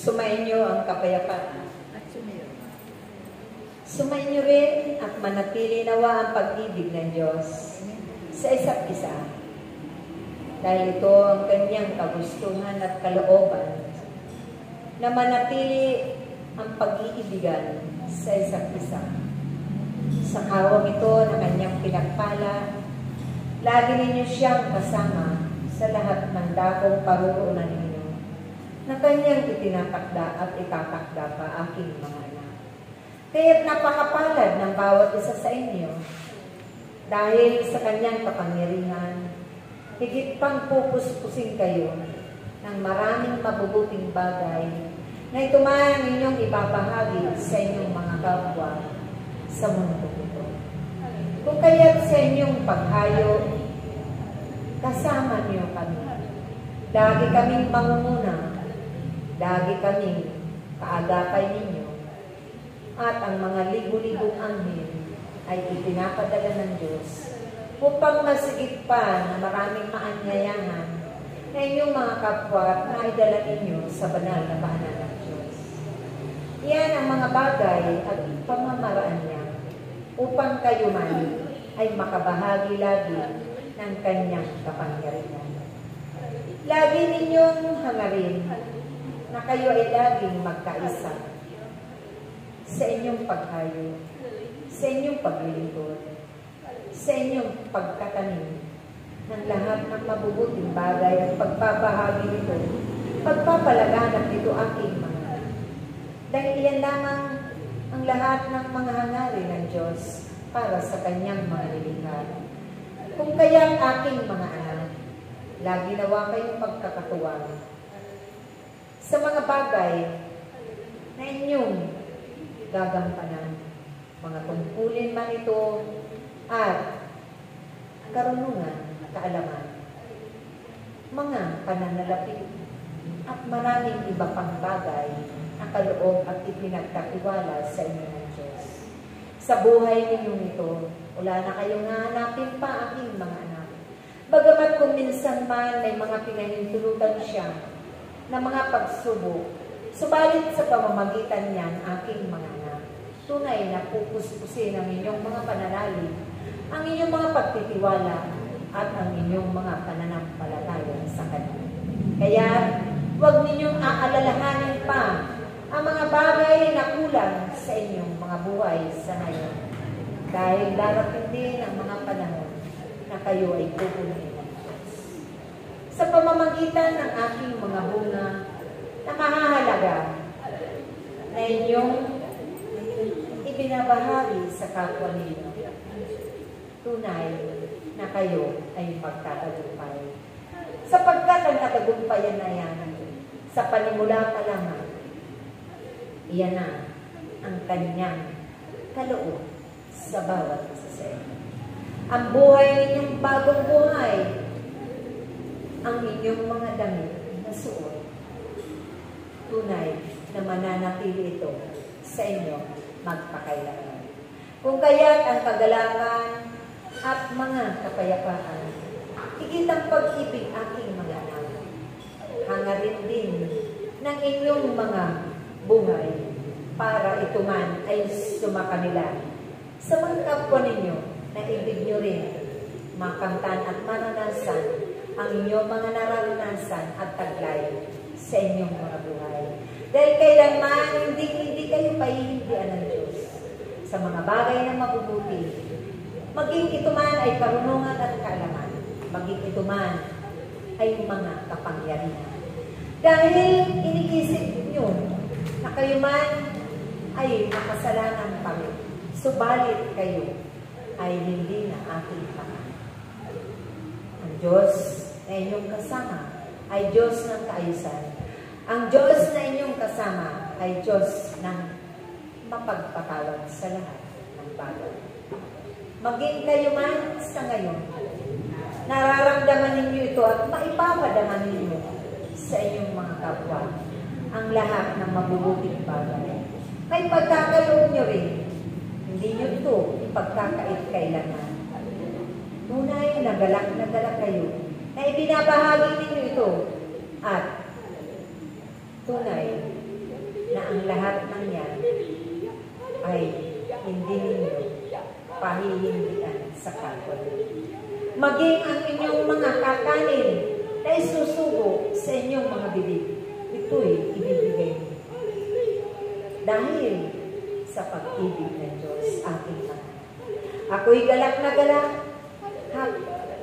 Sumainyo ang kapayapaan. Sumainyo rin at manatili nawa ang pag-ibig ng Diyos sa isa't isa. Dahil ito ang kanyang kagustuhan at kalooban na manatili ang pag-iibigan sa isa't isa. Sa kawang ito na kanyang pinagpala, lagi ninyo siyang kasama sa lahat ng dakong paruroonan ninyo na kanyang itinatakda at itatakda pa aking mga anak. Kaya't napakapalad ng bawat isa sa inyo dahil sa kanyang kapangyarihan, higit pang pupuspusin kayo ng maraming mabubuting bagay na ito man inyong ibabahagi sa inyong mga kapwa sa mundo ito. Kung kaya't sa inyong paghayo, kasama niyo kami. Lagi kaming mangunguna, lagi kaming kaagapay ninyo, at ang mga libu-libong anghel ay ipinapadala ng Diyos upang masigit pa na maraming maanyayahan na inyong mga kapwa at maidala ninyo sa banal na paanan ng Diyos. Iyan ang mga bagay at pamamaraan niya upang kayo man ay makabahagi lagi ng kanyang kapangyarihan. Lagi ninyong hangarin na kayo ay laging magkaisa sa inyong paghayo, sa inyong paglilingkod, sa inyong pagkatanim ng lahat ng mabubuting bagay at pagpapahagi nito, pagpapalaganap nito aking mga anak. Dahil iyan lamang ang lahat ng mga hangarin ng Diyos para sa kanyang mga nilikha. Kung kaya aking mga anak, lagi nawa kayong pagkakatuwang sa mga bagay na inyong gagampanan, mga tungkulin man ito at karunungan, kaalaman, mga pananalapi at maraming iba pang bagay na kaloob at ipinagkatiwala sa inyo ng Diyos. Sa buhay ninyong ito, wala na kayong hahanapin pa aking mga anak. Bagamat kung minsan man may mga pinahintulutan siya na mga pagsubok, subalit sa pamamagitan niyan aking mga anak, tunay na pupuspusin ang inyong mga pananalig, ang inyong mga pagtitiwala at ang inyong mga pananampalataya sa Kanya. Kaya, huwag ninyong aalalahanin pa ang mga bagay na kulang sa inyong mga buhay sa ngayon. Dahil darating din ang mga panahon na kayo ay pupunin ng Diyos. Sa pamamagitan ng aking mga bunga na mahahalaga na inyong ibinabahagi sa kapwa ninyo, tunay na kayo ay magtatagumpay. Sapagkat ang katagumpayan na yan, sa panimula pa lamang, iyan na ang kanyang kaloob sa bawat isa sa inyo. Ang buhay ninyong bagong buhay, ang inyong mga damit na suot, tunay na mananatili ito sa inyo magpakailangan. Kung kaya't ang kagalakan at mga kapayapaan, higit ang pag-ibig aking mga anak, hangarin din ng inyong mga buhay para ito man ay sumakanila sa mga kapwa ninyo na ibig nyo rin makamtan at maranasan ang inyong mga naranasan at taglay sa inyong mga buhay. Dahil kailanman hindi kayo pahihindian ng Diyos sa mga bagay na mabubuti. Maging ito man ay karunungan at kaalaman. Maging ito man ay mga kapangyarihan. Dahil iniisip nyo na kayo man ay makasalanan kami, subalit kayo ay hindi na aking Ama. Ang Diyos na inyong kasama ay Diyos ng kaayusan. Ang Diyos na inyong kasama ay Diyos ng mapagpatawad sa lahat ng bagay. Maging kayo man sa ngayon, nararamdaman ninyo ito at maipapadama ninyo sa inyong mga kapwa ang lahat ng mabubuting bagay. May pagkakaloob nyo rin, hindi nyo ito ipagkakait kailangan. Tunay na galak kayo na ibinabahagi ninyo ito at tunay ang lahat ng yan ay hindi ninyo pahihindian sa kapwa. Maging ang inyong mga kakanin na isusubo sa inyong mga bibig, ito'y ibibigay niyo. Dahil sa pag-ibig ng Diyos aking Ama. Ako'y galak na galak,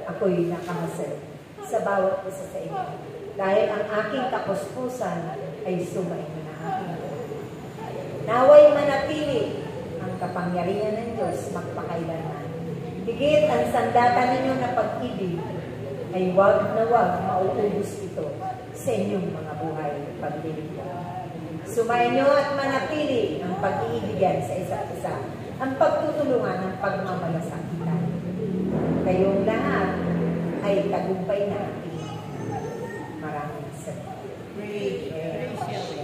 ako'y nakamasal sa bawat isa sa inyo. Dahil ang aking kapuspusan ay sumainyo na aking buhay. Naway manatili ang kapangyarihan ng Diyos magpakailanman. Higit ang sandata ninyo na pag-ibig ay wag na wag mauubos ito sa inyong mga buhay paglilingkod. Sumainyo at manatili ang pag-iibigan sa isa't isa, ang pagtutulungan ng pagmamalasakitan. Kayong lahat ay tagumpay natin. Maraming salamat. Praise